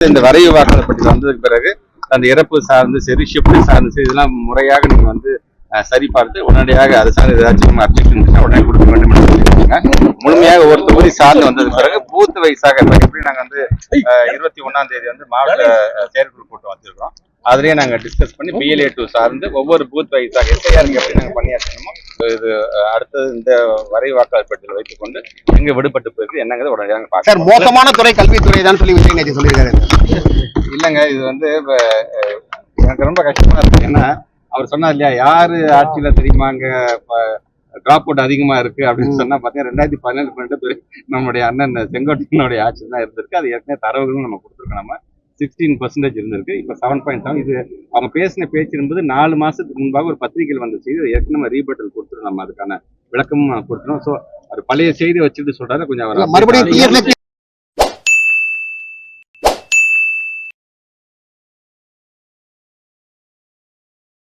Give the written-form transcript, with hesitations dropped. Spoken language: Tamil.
இந்த வரைவு வாக்காளர் பட்டியல் வந்ததுக்கு பிறகு அந்த இறப்பு சார்ந்து சரி, ஷிஃப்ட் சார்ந்து சரி, இதெல்லாம் முறையாக நீங்க வந்து சரி பார்த்து உடனடியாக அது சார்ந்து ஏதாச்சும் அப்ஜெக்ஷன் உடனே கொடுக்க வேண்டும் என்று சொல்லியிருக்காங்க. முழுமையாக ஒரு தொகுதி சார்ந்து வந்ததுக்கு பிறகு பூத் வைஸாக எப்படி நாங்க வந்து 21ஆம் தேதி வந்து மாவட்ட செயற்குழு கூட்டம் வச்சிருக்கோம். அதுலயே நாங்க டிஸ்கஸ் பண்ணி BLA 2 சார்ந்து ஒவ்வொரு பூத் வைஸாக எஸ்ஐஆருக்கு எப்படி நாங்க பணியாற்றணுமோ இது அடுத்தது இந்த வரை வாக்காளர் பட்டியல் வைத்துக் கொண்டு எங்க விடுபட்டு போயிருக்கு என்னங்கிறது உடனடியாக பார்க்க. மோசமான துறை கல்வித்துறை தான் சொல்லி விஜய் நேற்று சொல்லியிருக்காரு. இல்லைங்க, இது வந்து எனக்கு ரொம்ப கஷ்டமா இருக்கு. ஏன்னா அவர் சொன்னார் இல்லையா, யாரு ஆட்சியில தெரியுமாங்க டிராப் அவுட் அதிகமா இருக்கு அப்படின்னு சொன்னா பாத்தீங்கன்னா 2017 நம்மளுடைய அண்ணன் செங்கோட்டையனுடைய ஆட்சி தான் இருந்திருக்கு. அது ஏற்கனவே தரவுகளும் நம்ம கொடுத்துருக்கோம். நம்ம 16% இருந்திருக்கு, இப்ப 7.7. இது அவங்க பேசின பேச்சு என்பது 4 மாசத்துக்கு முன்பாக ஒரு பத்திரிகையில் வந்த செய்தி. ஏற்கனவே நம்ம ரீபட்டல் கொடுத்துருக்கோம், நம்ம அதுக்கான விளக்கமும் கொடுத்துருவோம். ஸோ ஒரு பழைய செய்தி வச்சுட்டு சொல்றாரு கொஞ்சம் மறுபடியும்